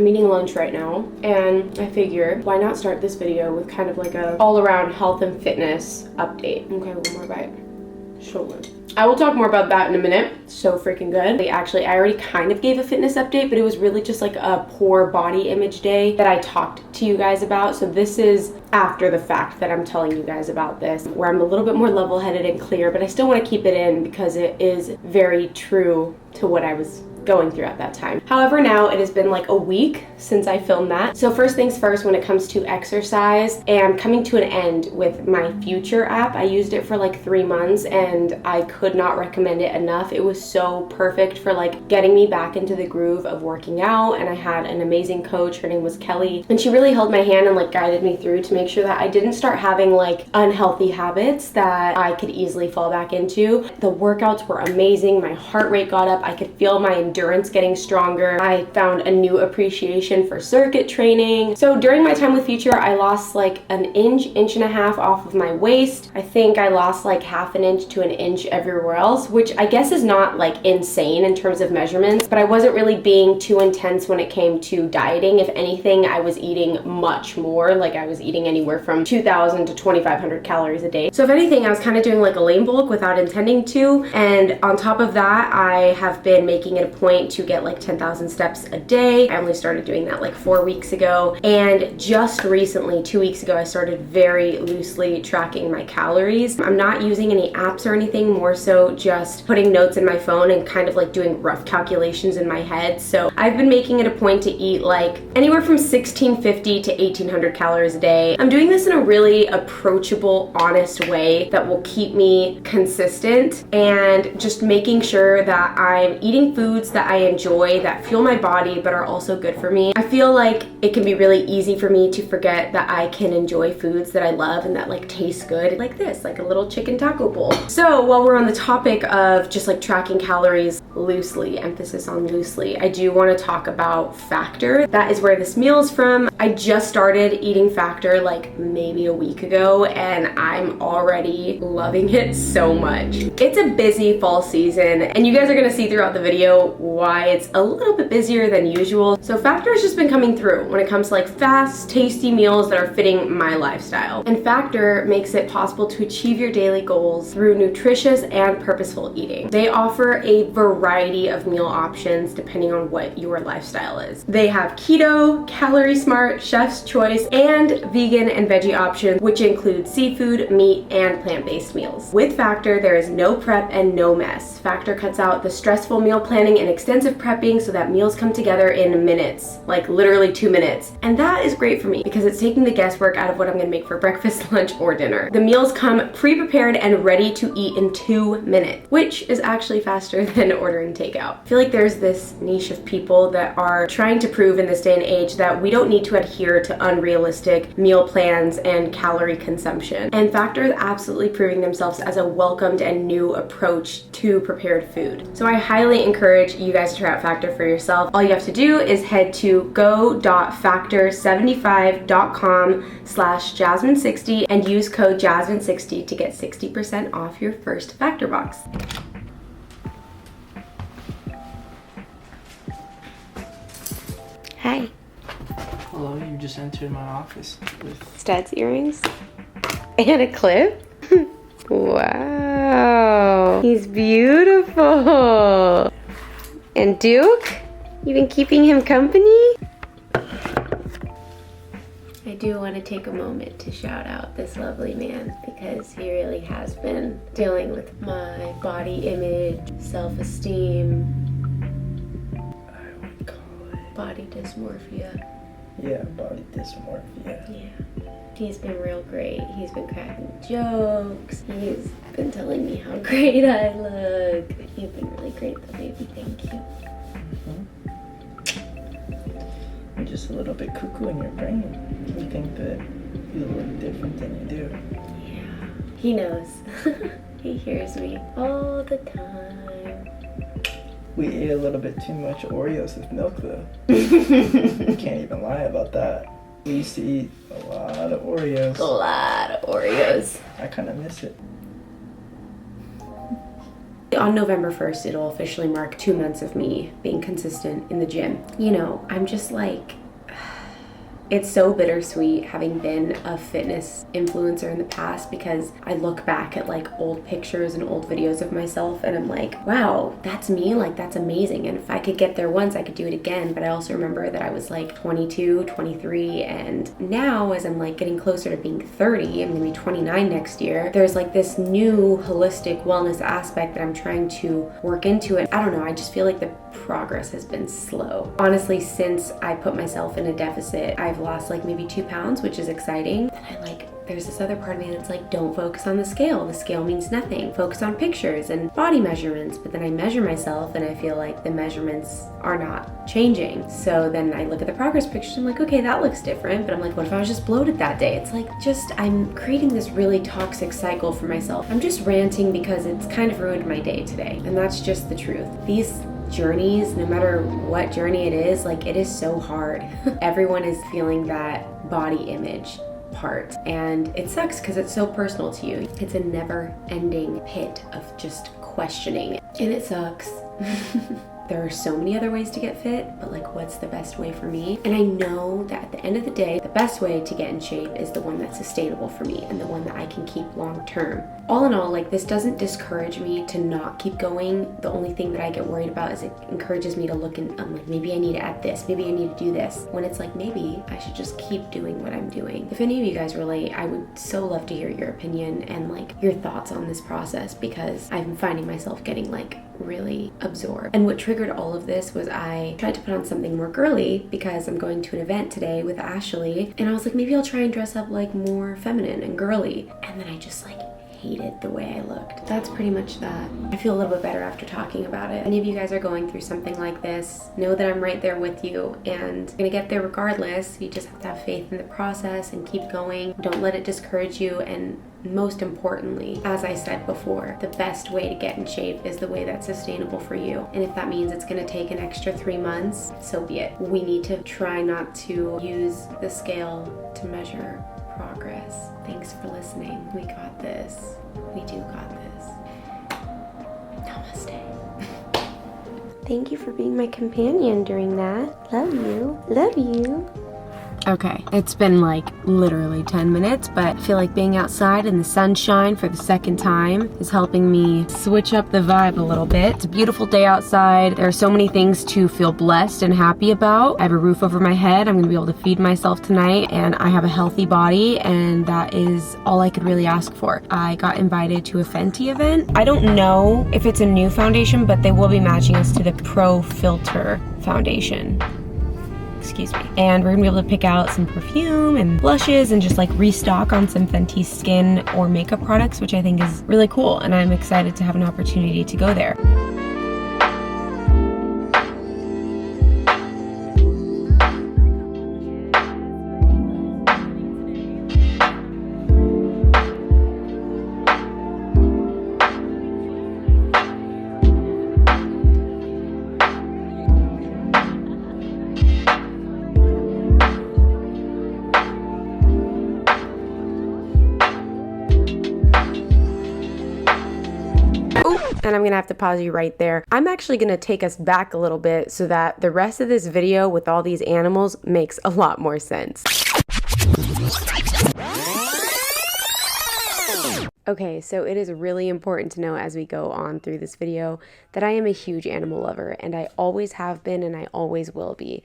I'm eating lunch right now, and I figure why not start this video with kind of like a all-around health and fitness update. Okay, one more bite. So good. I will talk more about that in a minute. So freaking good. Actually, I already kind of gave a fitness update, but it was really just like a poor body image day that I talked to you guys about. So this is after the fact that I'm telling you guys about this, where I'm a little bit more level-headed and clear, but I still want to keep it in because it is very true to what I was going through at that time. However, now it has been like a week since I filmed that. So first things first, when it comes to exercise, I'm coming to an end with my Future app. I used it for like 3 months and I could not recommend it enough. It was so perfect for like getting me back into the groove of working out, and I had an amazing coach. Her name was Kelly, and she really held my hand and like guided me through to make sure that I didn't start having like unhealthy habits that I could easily fall back into. The workouts were amazing. My heart rate got up. I could feel my endurance getting stronger. I found a new appreciation for circuit training. So during my time with Future, I lost like an inch and a half off of my waist. I think I lost like half an inch to an inch everywhere else, which I guess is not like insane in terms of measurements, but I wasn't really being too intense when it came to dieting. If anything, I was eating much more. Like I was eating anywhere from 2,000 to 2,500 calories a day. So if anything, I was kind of doing like a lame bulk without intending to. And on top of that, I have been making it a point to get like 10,000 steps a day. I only started doing that like 4 weeks ago. And just recently, 2 weeks ago, I started very loosely tracking my calories. I'm not using any apps or anything, more so just putting notes in my phone and kind of like doing rough calculations in my head. So I've been making it a point to eat like anywhere from 1,650 to 1,800 calories a day. I'm doing this in a really approachable, honest way that will keep me consistent and just making sure that I'm eating foods that I enjoy, that fuel my body, but are also good for me. I feel like it can be really easy for me to forget that I can enjoy foods that I love and that like taste good, like this, like a little chicken taco bowl. So while we're on the topic of just like tracking calories loosely, emphasis on loosely, I do want to talk about Factor. That is where this meal is from. I just started eating Factor like maybe a week ago, and I'm already loving it so much. It's a busy fall season, and you guys are gonna see throughout the video why it's a little bit busier than usual. So Factor has just been coming through when it comes to like fast, tasty meals that are fitting my lifestyle. And Factor makes it possible to achieve your daily goals through nutritious and purposeful eating. They offer a variety of meal options depending on what your lifestyle is. They have keto, calorie smart, chef's choice, and vegan and veggie options, which include seafood, meat, and plant-based meals. With Factor, there is no prep and no mess. Factor cuts out the stressful meal planning and extensive prepping so that meals come together in minutes, like literally 2 minutes. And that is great for me because it's taking the guesswork out of what I'm gonna make for breakfast, lunch, or dinner. The meals come pre-prepared and ready to eat in 2 minutes, which is actually faster than ordering takeout. I feel like there's this niche of people that are trying to prove in this day and age that we don't need to adhere to unrealistic meal plans and calorie consumption. And Factor is absolutely proving themselves as a welcomed and new approach to prepared food. So I highly encourage you guys to try out Factor for yourself. All you have to do is head to go.factor75.com/Jazmine60 and use code Jazmine60 to get 60% off your first Factor box. Hi. Hello, you just entered my office with Studs earrings and a clip. Wow, he's beautiful. And Duke, you been keeping him company? I do want to take a moment to shout out this lovely man because he really has been dealing with my body image, self-esteem, I would call it body dysmorphia. Yeah, body dysmorphia. Yeah. He's been real great. He's been cracking jokes. He's been telling me how great I look. You've been really great though, baby. Thank you. You're just a little bit cuckoo in your brain. You think that you look different than you do. Yeah. He knows. He hears me all the time. We ate a little bit too much Oreos with milk though. You can't even lie about that. We used to eat a lot of Oreos. A lot of Oreos. I kind of miss it. On November 1st, it'll officially mark 2 months of me being consistent in the gym. You know, I'm just like, it's so bittersweet having been a fitness influencer in the past, because I look back at like old pictures and old videos of myself and I'm like, wow, that's me, like that's amazing. And if I could get there once, I could do it again. But I also remember that I was like 22, 23, and now as I'm like getting closer to being 30, I'm gonna be 29 next year, there's like this new holistic wellness aspect that I'm trying to work into. And I don't know, I just feel like the progress has been slow. Honestly, since I put myself in a deficit, I've lost like maybe 2 pounds, which is exciting. Then there's this other part of me that's like, don't focus on the scale. The scale means nothing. Focus on pictures and body measurements. But then I measure myself and I feel like the measurements are not changing. So then I look at the progress pictures and I'm like, okay, that looks different. But I'm like, what if I was just bloated that day? It's like, I'm creating this really toxic cycle for myself. I'm just ranting because it's kind of ruined my day today. And that's just the truth. These journeys, no matter what journey it is, like it is so hard. Everyone is feeling that body image part, and it sucks because it's so personal to you. It's a never-ending pit of just questioning, and it sucks. There are so many other ways to get fit, but like, what's the best way for me? And I know that at the end of the day, the best way to get in shape is the one that's sustainable for me and the one that I can keep long term. All in all, like, this doesn't discourage me to not keep going. The only thing that I get worried about is it encourages me to look and I'm like, maybe I need to add this, maybe I need to do this. When it's like, maybe I should just keep doing what I'm doing. If any of you guys relate, I would so love to hear your opinion and like your thoughts on this process, because I'm finding myself getting like really absorbed. And what triggered all of this was I tried to put on something more girly because I'm going to an event today with Ashley, and I was like, maybe I'll try and dress up like more feminine and girly, and then I just like hated the way I looked. That's pretty much that. I feel a little bit better after talking about it. If any of you guys are going through something like this, know that I'm right there with you, and you're gonna get there regardless. You just have to have faith in the process and keep going. Don't let it discourage you, and most importantly, as I said before, the best way to get in shape is the way that's sustainable for you. And if that means it's gonna take an extra 3 months, so be it. We need to try not to use the scale to measure progress. Thanks for listening. We got this. We do got this. Namaste. Thank you for being my companion during that. Love you. Love you. Okay, it's been like literally 10 minutes, but I feel like being outside in the sunshine for the second time is helping me switch up the vibe a little bit. It's a beautiful day outside. There are so many things to feel blessed and happy about. I have a roof over my head. I'm gonna be able to feed myself tonight, and I have a healthy body, and that is all I could really ask for. I got invited to a Fenty event. I don't know if it's a new foundation, but they will be matching us to the Pro Filter foundation. Excuse me. And we're gonna be able to pick out some perfume and blushes and just like restock on some Fenty skin or makeup products, which I think is really cool. And I'm excited to have an opportunity to go there. And I'm gonna have to pause you right there. I'm actually gonna take us back a little bit so that the rest of this video with all these animals makes a lot more sense. Okay, so it is really important to know as we go on through this video that I am a huge animal lover, and I always have been and I always will be.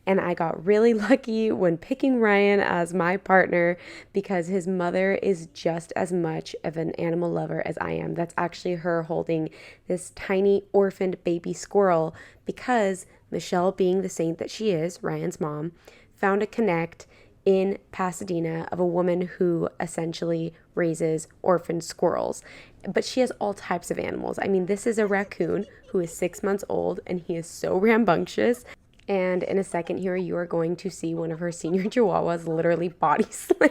And I got really lucky when picking Ryan as my partner because his mother is just as much of an animal lover as I am. That's actually her holding this tiny orphaned baby squirrel because Michelle, being the saint that she is, Ryan's mom, found a connect in Pasadena of a woman who essentially raises orphaned squirrels. But she has all types of animals. I mean, this is a raccoon who is 6 months old and he is so rambunctious. And in a second here, you are going to see one of her senior chihuahuas literally body slam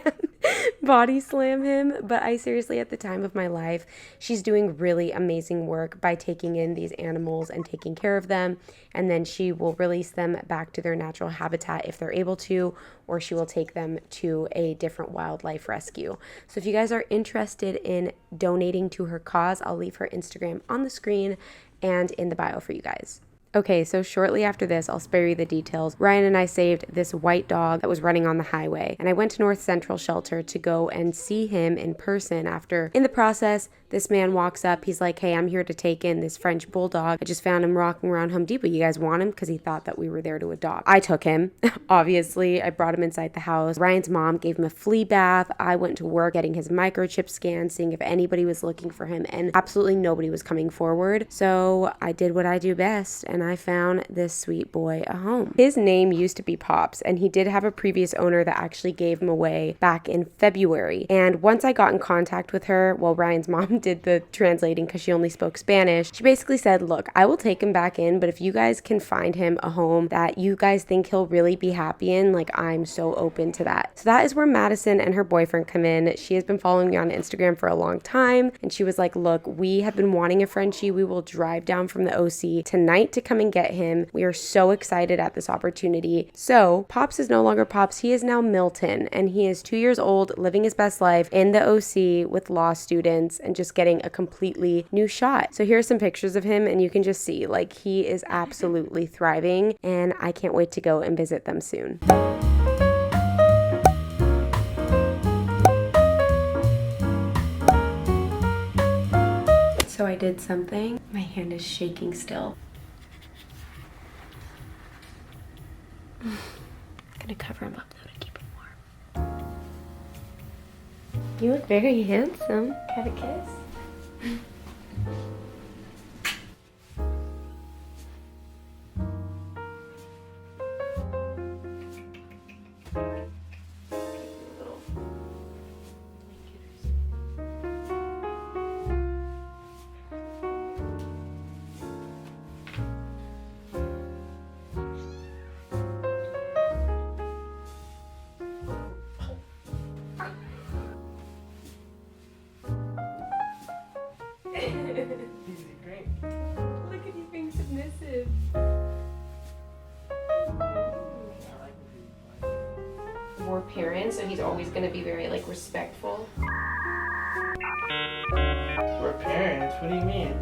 body slam him. But I seriously, at the time of my life, she's doing really amazing work by taking in these animals and taking care of them. And then she will release them back to their natural habitat if they're able to, or she will take them to a different wildlife rescue. So if you guys are interested in donating to her cause, I'll leave her Instagram on the screen and in the bio for you guys. Okay, so shortly after this, I'll spare you the details. Ryan and I saved this white dog that was running on the highway, and I went to North Central Shelter to go and see him in person after. In the process, this man walks up. He's like, hey, I'm here to take in this French bulldog. I just found him rocking around Home Depot. You guys want him? Because he thought that we were there to adopt. I took him. Obviously, I brought him inside the house. Ryan's mom gave him a flea bath. I went to work getting his microchip scan, seeing if anybody was looking for him, and absolutely nobody was coming forward. So I did what I do best, and I found this sweet boy a home. His name used to be Pops, and he did have a previous owner that actually gave him away back in February. And once I got in contact with her, well, Ryan's mom did the translating because she only spoke Spanish. She basically said, look, I will take him back in, but if you guys can find him a home that you guys think he'll really be happy in, like, I'm so open to that. So that is where Madison and her boyfriend come in. She has been following me on Instagram for a long time, and she was like, look, we have been wanting a Frenchie. We will drive down from the OC tonight to come and get him. We are so excited at this opportunity. So Pops is no longer Pops. He is now Milton, and he is 2 years old, living his best life in the OC with law students and just getting a completely new shot. So here are some pictures of him, and you can just see, like, he is absolutely thriving, and I can't wait to go and visit them soon. So I did something. My hand is shaking still. I'm gonna cover him up though to keep him warm. You look very handsome. Have a kiss. Great. Look at you being submissive. We're parents, so he's always going to be very, like, respectful. We're parents? What do you mean?